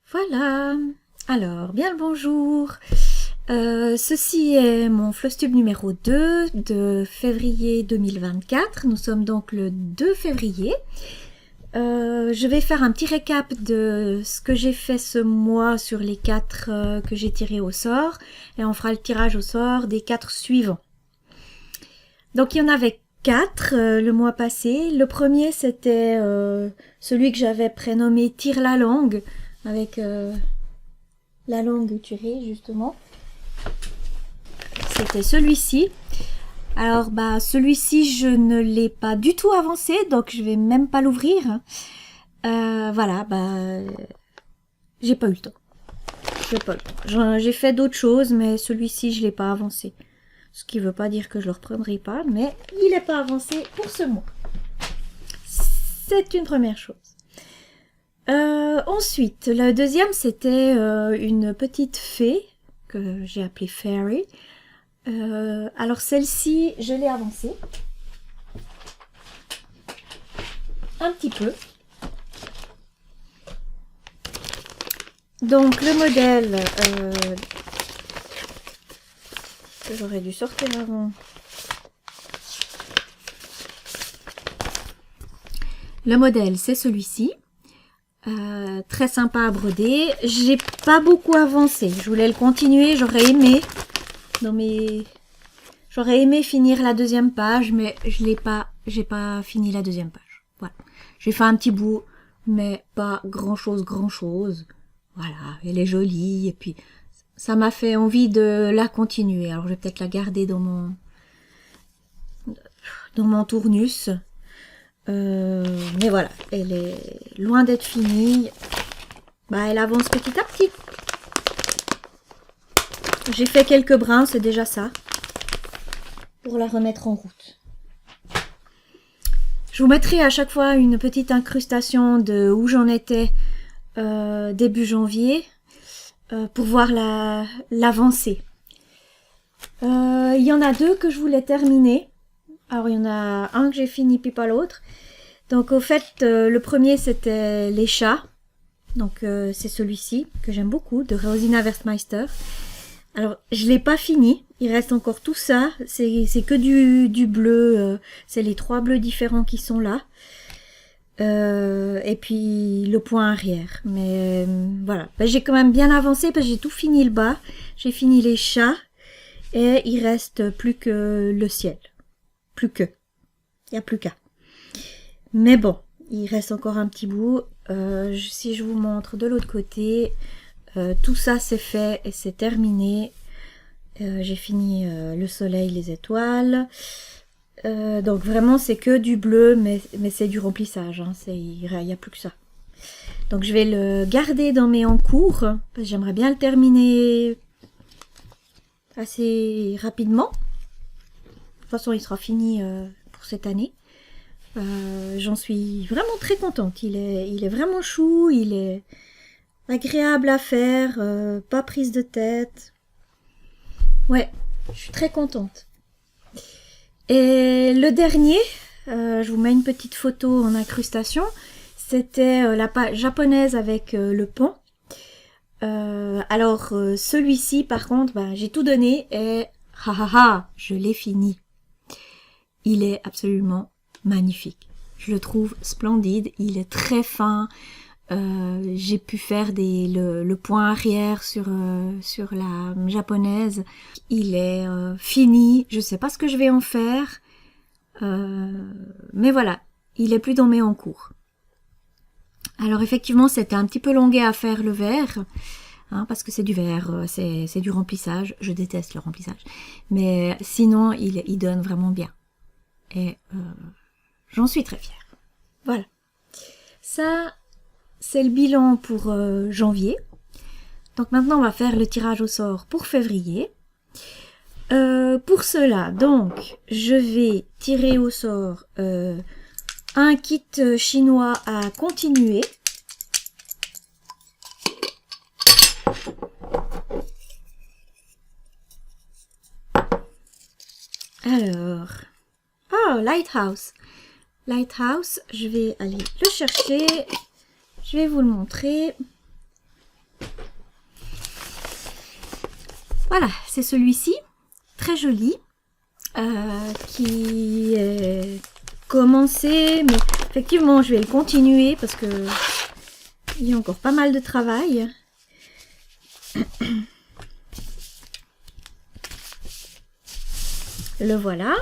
Voilà, alors bien le bonjour. Ceci est mon Flosstube numéro 2 de février 2024. Nous sommes donc le 2 février. Je vais faire un petit récap de ce que j'ai fait ce mois sur les 4 que j'ai tirés au sort. Et on fera le tirage au sort des 4 suivants. Donc il y en avait 4 le mois passé. Le premier c'était celui que j'avais prénommé Tire la langue, avec la langue tirée justement. C'était celui-ci. Alors celui-ci je ne l'ai pas du tout avancé, donc je vais même pas l'ouvrir. Voilà, j'ai pas eu le temps. J'ai fait d'autres choses, mais celui-ci je l'ai pas avancé. Ce qui veut pas dire que je le reprendrai pas, mais il n'est pas avancé pour ce mois. C'est une première chose. Ensuite, le deuxième, c'était une petite fée que j'ai appelée Fairy. Alors celle-ci, je l'ai avancée un petit peu. Donc le modèle, j'aurais dû sortir avant. Le modèle, c'est celui-ci. Très sympa à broder. J'ai pas beaucoup avancé. Je voulais le continuer. J'aurais aimé finir la deuxième page, mais j'ai pas fini la deuxième page. Voilà. J'ai fait un petit bout, mais pas grand chose. Voilà. Elle est jolie et puis ça m'a fait envie de la continuer. Alors je vais peut-être la garder dans mon tournus. Mais voilà, elle est loin d'être finie. Elle avance petit à petit. J'ai fait quelques brins, c'est déjà ça, pour la remettre en route. Je vous mettrai à chaque fois une petite incrustation de où j'en étais début janvier pour voir l'avancée. Il y en a 2 que je voulais terminer. Alors il y en a un que j'ai fini puis pas l'autre. Donc au fait le premier c'était les chats. Donc c'est celui-ci que j'aime beaucoup, de Rosina Westmeister. Alors je l'ai pas fini, il reste encore tout ça, c'est que du bleu, c'est les 3 bleus différents qui sont là. Et puis le point arrière. Mais voilà, j'ai quand même bien avancé parce que j'ai tout fini le bas, j'ai fini les chats et il reste plus que le ciel. Il n'y a plus qu'à. Mais bon, il reste encore un petit bout. Si je vous montre de l'autre côté, tout ça c'est fait et c'est terminé. J'ai fini le soleil, les étoiles. Donc vraiment c'est que du bleu, mais c'est du remplissage. Hein, il n'y a plus que ça. Donc je vais le garder dans mes encours, parce que j'aimerais bien le terminer assez rapidement. De toute façon, il sera fini pour cette année. J'en suis vraiment très contente. Il est vraiment chou, il est agréable à faire, pas prise de tête. Ouais, je suis très contente. Et le dernier, je vous mets une petite photo en incrustation. C'était la page japonaise avec le pont. Alors celui-ci, par contre, j'ai tout donné et je l'ai fini. Il est absolument magnifique. Je le trouve splendide. Il est très fin. J'ai pu faire le point arrière sur la japonaise. Il est fini. Je sais pas ce que je vais en faire. Mais voilà. Il est plus dans mes encours. Alors effectivement, c'était un petit peu longuet à faire le verre. Hein, parce que c'est du verre, c'est du remplissage. Je déteste le remplissage. Mais sinon, il donne vraiment bien. Et j'en suis très fière. Voilà. Ça, c'est le bilan pour janvier. Donc maintenant, on va faire le tirage au sort pour février. Pour cela, donc, je vais tirer au sort un kit chinois à continuer. Alors... Oh, Lighthouse. Lighthouse, je vais aller le chercher. Je vais vous le montrer. Voilà, c'est celui-ci, très joli, qui est commencé, mais effectivement je vais le continuer parce que il y a encore pas mal de travail. Le voilà,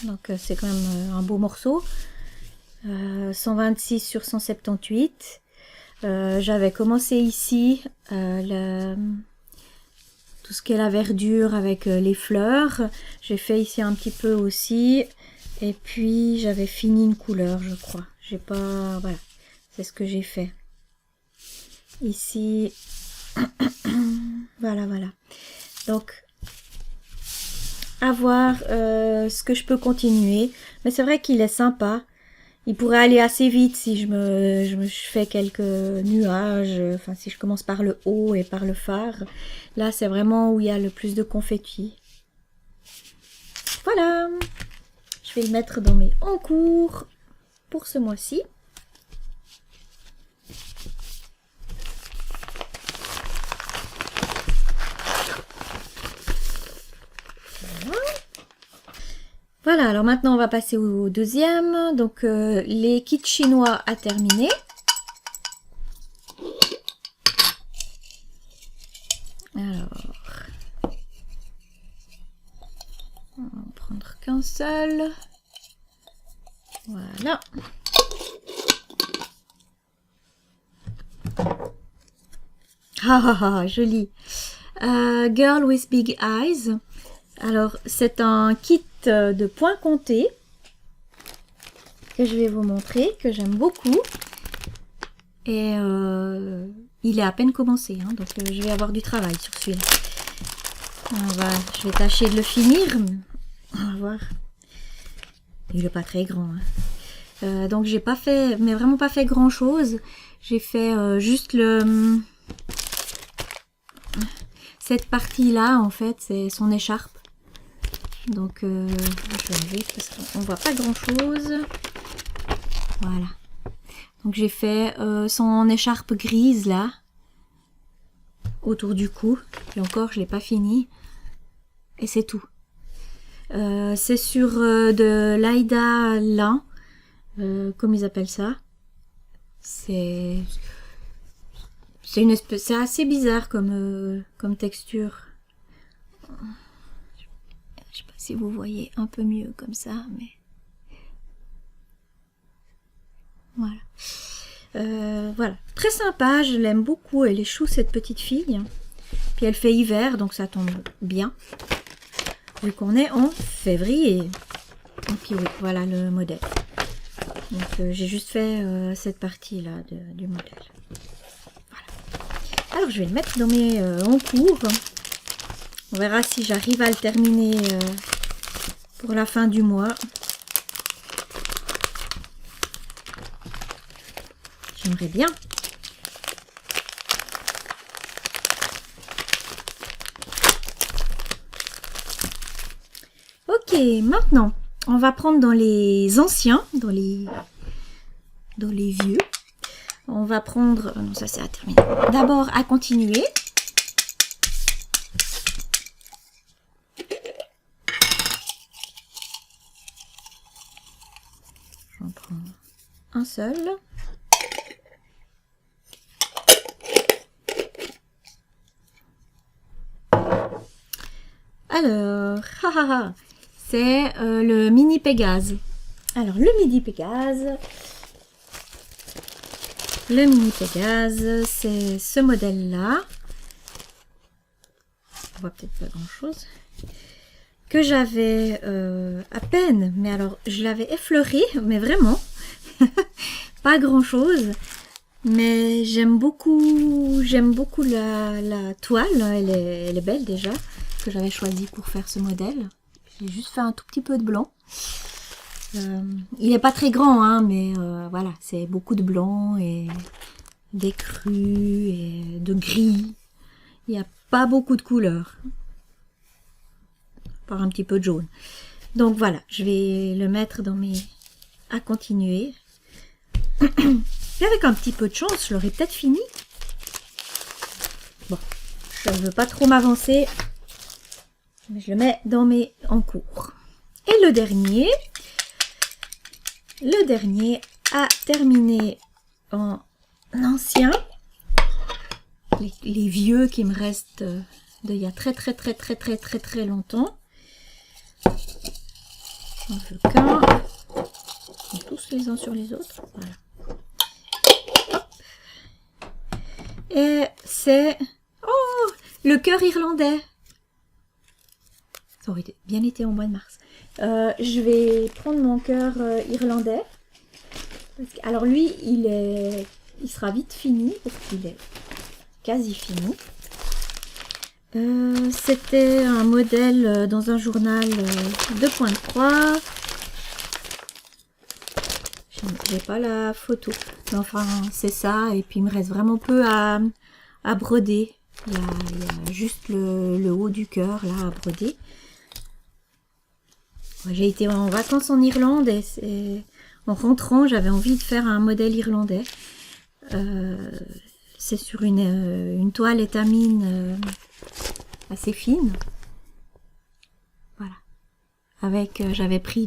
donc c'est quand même un beau morceau, 126 sur 178. J'avais commencé ici tout ce qui est la verdure avec les fleurs. J'ai fait ici un petit peu aussi. Et puis j'avais fini une couleur, je crois. J'ai pas... Voilà, c'est ce que j'ai fait. Ici. Voilà, voilà. Donc, à voir ce que je peux continuer. Mais c'est vrai qu'il est sympa. Il pourrait aller assez vite si je fais quelques nuages. Enfin, si je commence par le haut et par le phare. Là, c'est vraiment où il y a le plus de confetti. Voilà. Je vais le mettre dans mes encours pour ce mois-ci. Voilà, alors maintenant on va passer au deuxième. Donc les kits chinois à terminer. Alors, on va en prendre qu'un seul. Voilà. Ah, joli. Girl with Big Eyes. Alors, c'est un kit de points comptés que je vais vous montrer, que j'aime beaucoup. Et il est à peine commencé, hein, donc je vais avoir du travail sur celui-là. Je vais tâcher de le finir. On va voir. Il n'est pas très grand. Hein. Donc j'ai pas fait, mais vraiment pas fait grand chose. J'ai fait juste cette partie-là, en fait, c'est son écharpe. Donc je vais enlever parce qu'on voit pas grand-chose. Voilà. Donc j'ai fait son écharpe grise là, autour du cou. Et encore, je l'ai pas fini. Et c'est tout. C'est sur de l'Aïda lin, comme ils appellent ça. C'est une espèce, c'est assez bizarre comme texture. Je sais pas si vous voyez un peu mieux comme ça, mais voilà. Voilà, très sympa, je l'aime beaucoup. Elle est chou cette petite fille. Puis elle fait hiver, donc ça tombe bien. Vu qu'on est en février. Et puis oui, voilà le modèle. Donc j'ai juste fait cette partie là du modèle. Voilà. Alors je vais le mettre dans mes encours. On verra si j'arrive à le terminer pour la fin du mois. J'aimerais bien. Ok, maintenant, on va prendre dans les anciens, dans les vieux. On va prendre... non, ça c'est à terminer. D'abord, à continuer. J'en prends un seul. Alors, c'est le mini Pégase. Alors, le mini Pégase, c'est ce modèle-là. On voit peut-être pas grand-chose. Que j'avais à peine, mais alors, je l'avais effleuré, mais vraiment, pas grand-chose. Mais j'aime beaucoup la toile, elle est belle déjà, que j'avais choisi pour faire ce modèle. J'ai juste fait un tout petit peu de blanc. Il n'est pas très grand, hein, mais voilà, c'est beaucoup de blanc et des crus et de gris. Il n'y a pas beaucoup de couleurs, par un petit peu de jaune. Donc voilà, je vais le mettre dans mes... à continuer. Et avec un petit peu de chance, je l'aurais peut-être fini. Bon, je ne veux pas trop m'avancer. Je le mets dans mes en cours. Et le dernier a terminé en ancien. Les vieux qui me restent d'il y a très longtemps. J'en veux qu'un. Ils sont tous les uns sur les autres. Voilà. Hop. Et c'est... Oh, le cœur irlandais. Ça aurait bien été au mois de mars. Je vais prendre mon cœur irlandais. Alors lui, il sera vite fini parce qu'il est quasi fini. C'était un modèle dans un journal 2.3. J'ai pas la photo. Mais enfin, c'est ça. Et puis, il me reste vraiment peu à broder. Il y a juste le haut du cœur, là, à broder. J'ai été en vacances en Irlande et en rentrant, j'avais envie de faire un modèle irlandais. C'est sur une toile étamine assez fine. Voilà. Avec, j'avais pris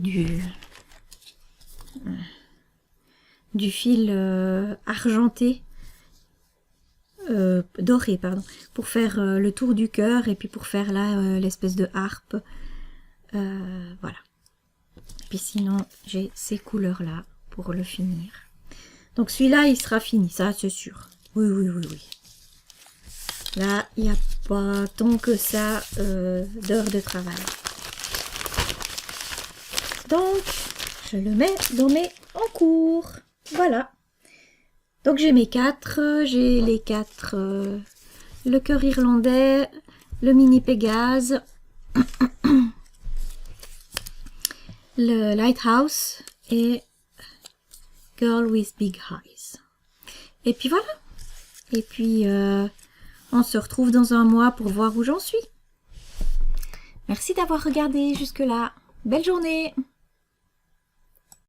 du fil argenté, doré, pardon, pour faire le tour du cœur et puis pour faire là l'espèce de harpe. Voilà. Et puis sinon, j'ai ces couleurs-là pour le finir. Donc celui-là, il sera fini, ça c'est sûr. Oui. Là, il n'y a pas tant que ça d'heures de travail. Donc, je le mets dans mes encours. Voilà. Donc j'ai mes 4. J'ai les 4. Le cœur irlandais, le mini Pégase, le Lighthouse et Girl with Big Eyes. Et puis voilà. Et puis on se retrouve dans un mois pour voir où j'en suis. Merci d'avoir regardé jusque-là. Belle journée!